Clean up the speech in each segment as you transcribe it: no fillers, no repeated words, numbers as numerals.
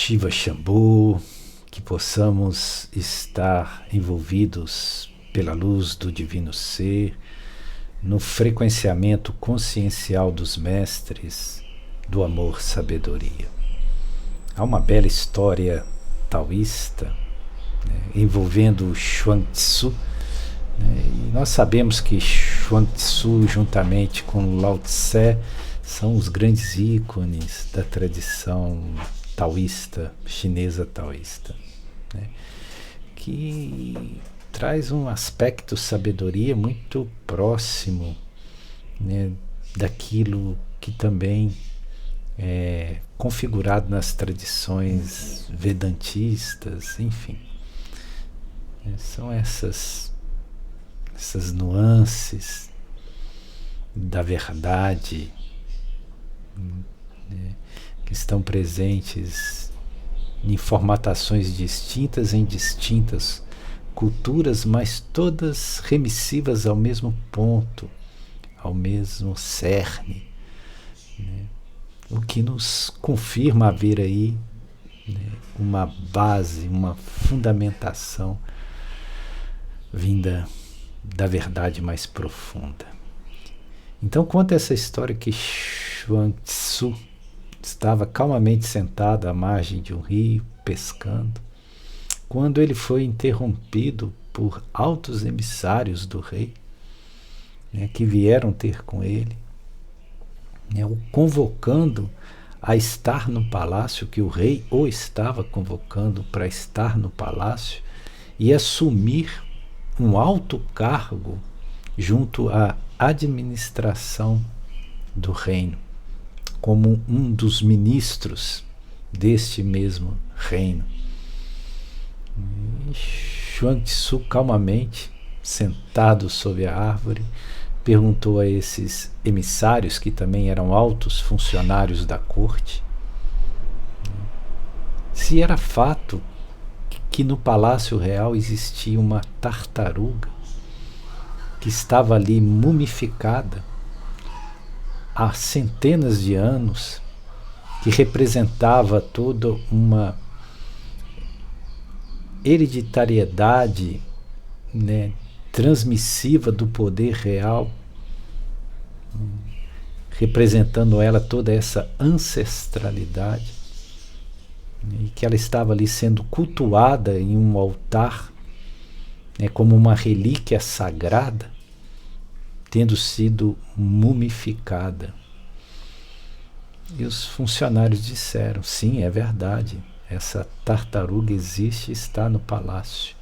Shiva Shambhu, que possamos estar envolvidos pela luz do Divino Ser, no frequenciamento consciencial dos mestres do amor-sabedoria. Há uma bela história taoísta, envolvendo o Chuang-Tzu, e nós sabemos que Chuang-Tzu, juntamente com Lao Tse, são os grandes ícones da tradição taoísta, chinesa taoísta, que traz um aspecto sabedoria muito próximo, daquilo que também é configurado nas tradições vedantistas, enfim. São essas nuances da verdade que estão presentes em formatações distintas em distintas culturas, mas todas remissivas ao mesmo ponto, ao mesmo cerne, o que nos confirma haver aí uma base, uma fundamentação vinda da verdade mais profunda. Então conta essa história que Chuang-Tzu estava calmamente sentado à margem de um rio, pescando, quando ele foi interrompido por altos emissários do rei, que vieram ter com ele, o convocando a estar no palácio, que o rei o estava convocando para estar no palácio e assumir um alto cargo junto à administração do reino, como um dos ministros deste mesmo reino. Chuang-Tzu, calmamente, sentado sob a árvore, perguntou a esses emissários, que também eram altos funcionários da corte, se era fato que no Palácio Real existia uma tartaruga que estava ali mumificada há centenas de anos, que representava toda uma hereditariedade, transmissiva do poder real, representando ela toda essa ancestralidade, e que ela estava ali sendo cultuada em um altar, como uma relíquia sagrada, tendo sido mumificada. E os funcionários disseram: sim, é verdade, essa tartaruga existe e está no palácio.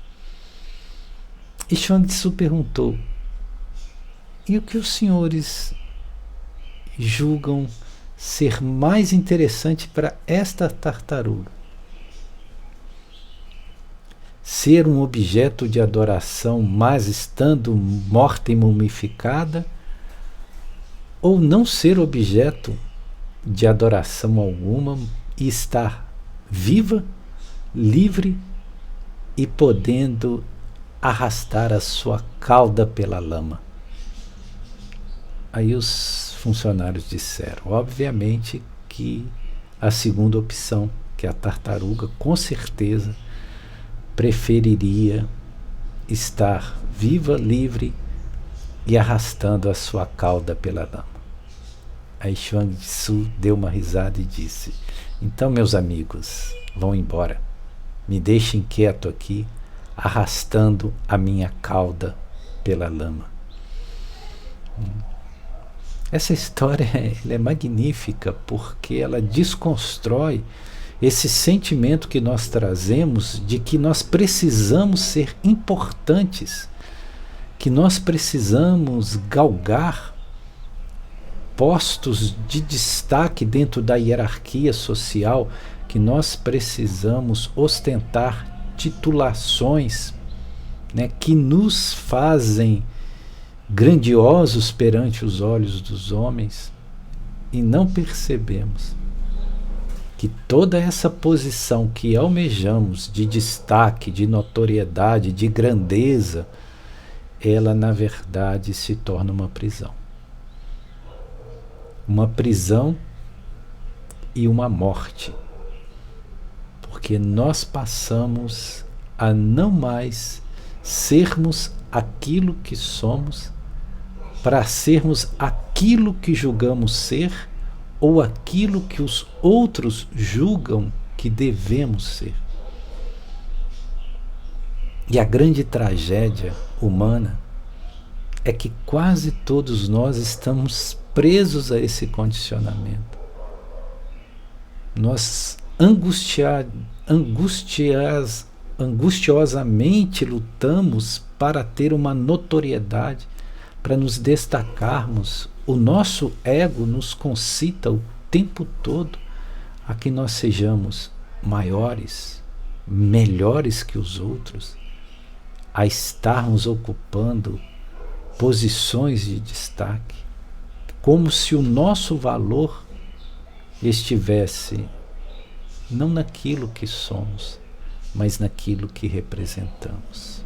E Chuang-Tzu perguntou: e o que os senhores julgam ser mais interessante para esta tartaruga? Ser um objeto de adoração, mas estando morta e mumificada, ou não ser objeto de adoração alguma e estar viva, livre e podendo arrastar a sua cauda pela lama? Aí os funcionários disseram, obviamente, que a segunda opção, que a tartaruga com certeza preferiria estar viva, livre e arrastando a sua cauda pela lama. Aí Chuang-Tzu deu uma risada e disse: então, meus amigos, vão embora, me deixem quieto aqui, arrastando a minha cauda pela lama. Essa história é magnífica, porque ela desconstrói esse sentimento que nós trazemos de que nós precisamos ser importantes, que nós precisamos galgar postos de destaque dentro da hierarquia social, que nós precisamos ostentar titulações, que nos fazem grandiosos perante os olhos dos homens, e não percebemos que toda essa posição que almejamos de destaque, de notoriedade, de grandeza, ela na verdade se torna uma prisão. Uma prisão e uma morte. porque nós passamos a não mais sermos aquilo que somos para sermos aquilo que julgamos ser ou aquilo que os outros julgam que devemos ser. E a grande tragédia humana é que quase todos nós estamos presos a esse condicionamento. Nós angustiosamente lutamos para ter uma notoriedade, para nos destacarmos. O nosso ego nos concita o tempo todo a que nós sejamos maiores, melhores que os outros, a estarmos ocupando posições de destaque, como se o nosso valor estivesse não naquilo que somos, mas naquilo que representamos.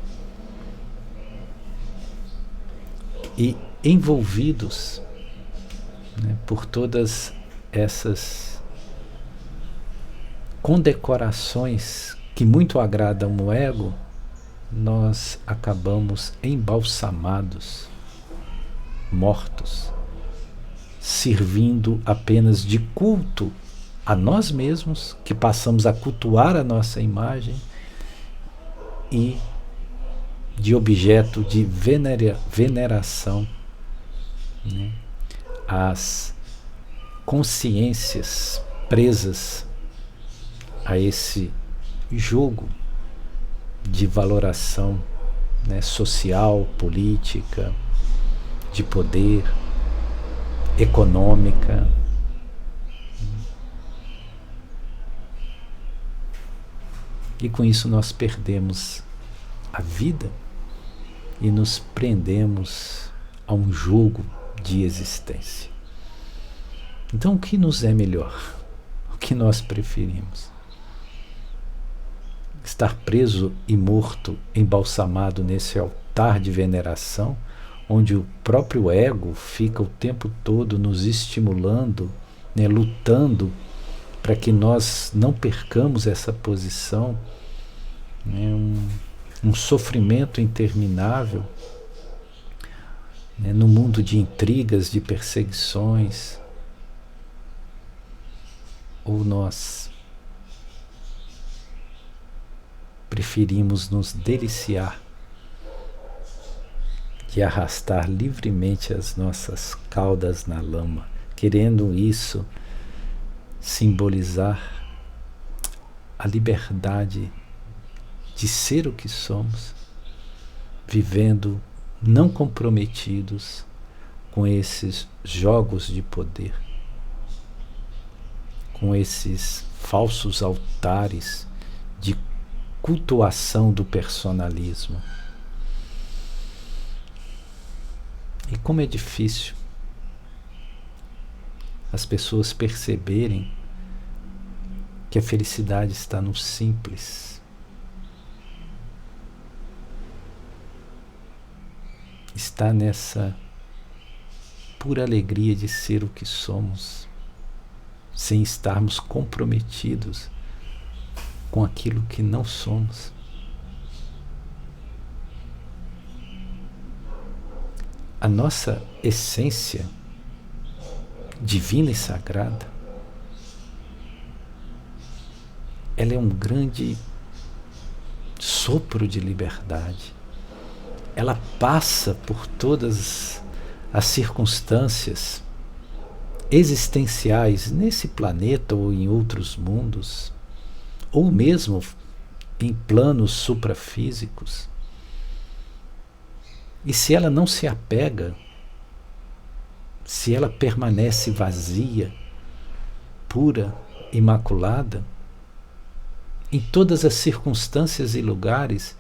E envolvidos, né, por todas essas condecorações que muito agradam o ego, nós acabamos embalsamados, mortos, servindo apenas de culto a nós mesmos, que passamos a cultuar a nossa imagem, e de objeto de veneração, né, às consciências presas a esse jogo de valoração, né, social, política, de poder, econômica. E com isso nós perdemos a vida e nos prendemos a um jogo de existência. Então, o que nos é melhor? O que nós preferimos? Estar preso e morto, embalsamado nesse altar de veneração, onde o próprio ego fica o tempo todo nos estimulando, né, lutando para que nós não percamos essa posição, né, um sofrimento interminável, né, no mundo de intrigas, de perseguições. Ou nós preferimos nos deliciar de arrastar livremente as nossas caudas na lama, querendo isso simbolizar a liberdade de ser o que somos, vivendo não comprometidos com esses jogos de poder, com esses falsos altares de cultuação do personalismo. E como é difícil as pessoas perceberem que a felicidade está no simples. Está nessa pura alegria de ser o que somos, sem estarmos comprometidos com aquilo que não somos. A nossa essência divina e sagrada, ela é um grande sopro de liberdade. Ela passa por todas as circunstâncias existenciais nesse planeta ou em outros mundos, ou mesmo em planos suprafísicos. E se ela não se apega, se ela permanece vazia, pura, imaculada, em todas as circunstâncias e lugares,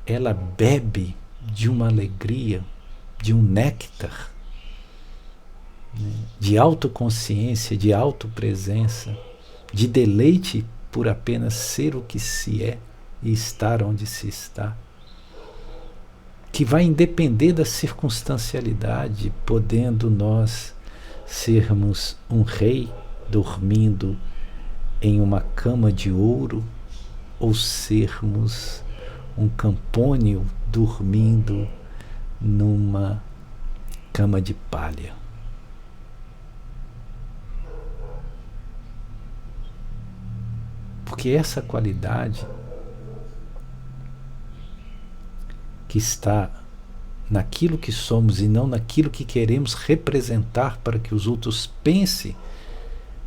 ela bebe de uma alegria, de um néctar, né, de autoconsciência, de autopresença, de deleite por apenas ser o que se é e estar onde se está, que vai independer da circunstancialidade, podendo nós sermos um rei dormindo em uma cama de ouro, ou sermos um campônio dormindo numa cama de palha. Porque essa qualidade que está naquilo que somos e não naquilo que queremos representar para que os outros pensem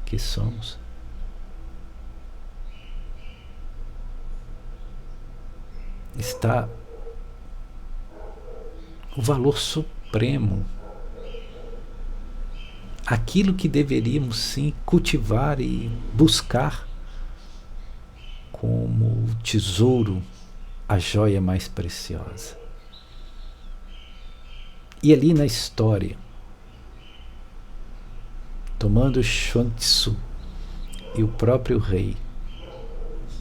que somos, está o valor supremo, aquilo que deveríamos sim cultivar e buscar como tesouro, a joia mais preciosa. E ali na história, tomando Chuang Tzu e o próprio rei,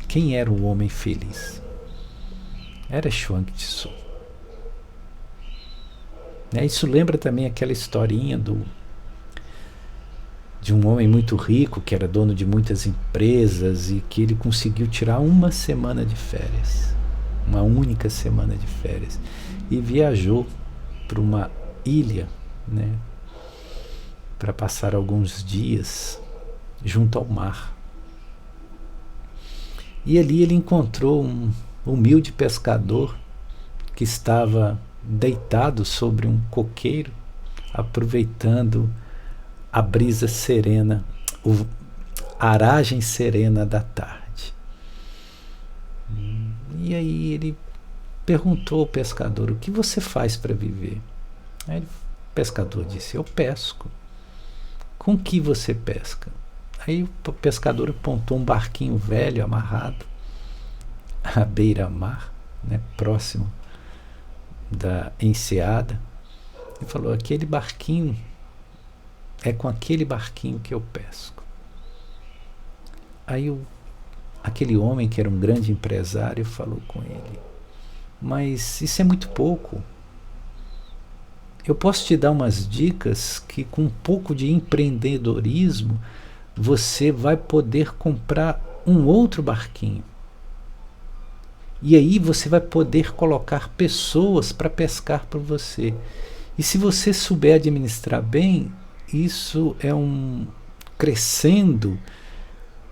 quem era o homem feliz? Era Chuang Tzu. Isso lembra também aquela historinha de um homem muito rico que era dono de muitas empresas e que ele conseguiu tirar uma semana de férias, uma única semana de férias, e viajou para uma ilha, para passar alguns dias junto ao mar. E ali ele encontrou um humilde pescador que estava deitado sobre um coqueiro, aproveitando a brisa serena, a aragem serena da tarde. E aí ele perguntou ao pescador: o que você faz para viver? Aí o pescador disse: eu pesco. Com que você pesca? Aí o pescador apontou um barquinho velho amarrado à beira-mar, próximo da enseada, e falou: aquele barquinho, é com aquele barquinho que eu pesco. Aí aquele homem, que era um grande empresário, falou com ele: mas isso é muito pouco. Eu posso te dar umas dicas que, com um pouco de empreendedorismo, você vai poder comprar um outro barquinho. E aí você vai poder colocar pessoas para pescar para você. E se você souber administrar bem, isso é um crescendo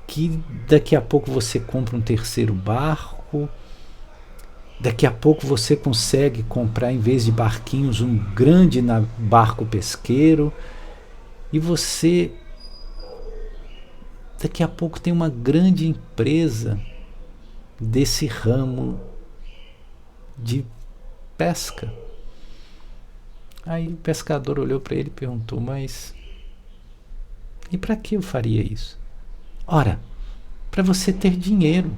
que daqui a pouco você compra um terceiro barco, daqui a pouco você consegue comprar, em vez de barquinhos, um grande barco pesqueiro, e você daqui a pouco tem uma grande empresa desse ramo de pesca. Aí o pescador olhou para ele e perguntou: mas e para que eu faria isso? Ora, para você ter dinheiro.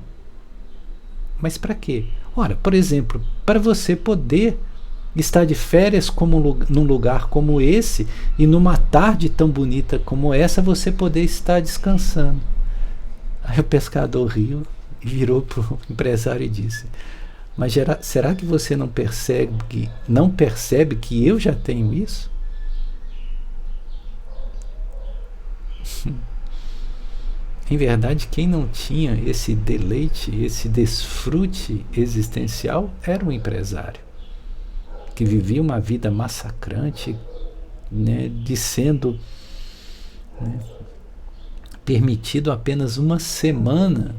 Mas para quê? Ora, por exemplo, para você poder estar de férias num lugar como esse, e numa tarde tão bonita como essa, você poder estar descansando. Aí o pescador riu e virou para o empresário e disse: mas será que você não percebe que eu já tenho isso? Em verdade, quem não tinha esse deleite, esse desfrute existencial, era um empresário que vivia uma vida massacrante, de sendo permitido apenas uma semana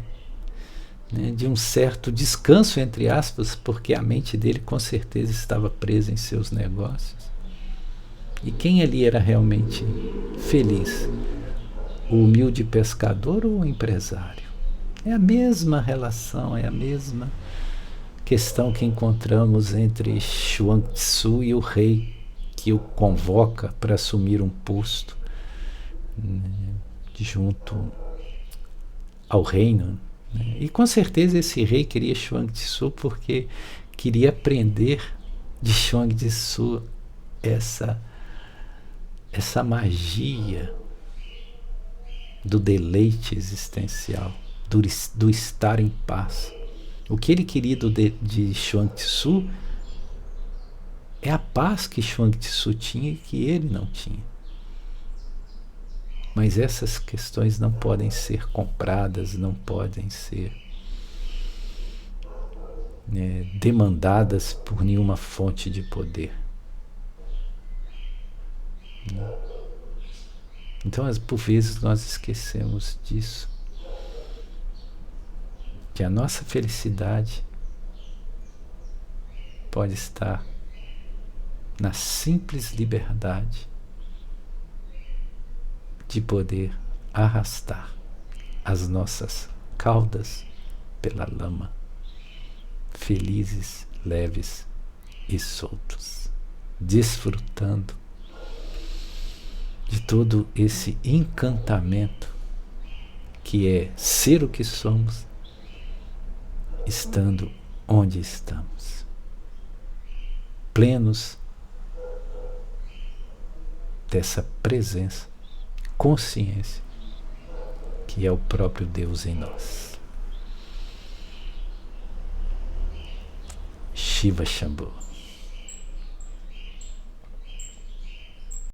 de um certo descanso, entre aspas, porque a mente dele com certeza estava presa em seus negócios. E quem ali era realmente feliz? O humilde pescador ou o empresário? É a mesma relação, é a mesma questão que encontramos entre Chuang Tzu e o rei que o convoca para assumir um posto junto ao reino. E com certeza esse rei queria Chuang Tzu porque queria aprender de Chuang Tzu essa magia do deleite existencial, do estar em paz. O que ele queria de Chuang Tzu é a paz que Chuang Tzu tinha e que ele não tinha. Mas essas questões não podem ser compradas, não podem ser demandadas por nenhuma fonte de poder. Então, por vezes, nós esquecemos disso. Que a nossa felicidade pode estar na simples liberdade de poder arrastar as nossas caudas pela lama, felizes, leves e soltos, desfrutando de todo esse encantamento que é ser o que somos, estando onde estamos, plenos dessa presença, consciência, que é o próprio Deus em nós. Shiva Shambhu.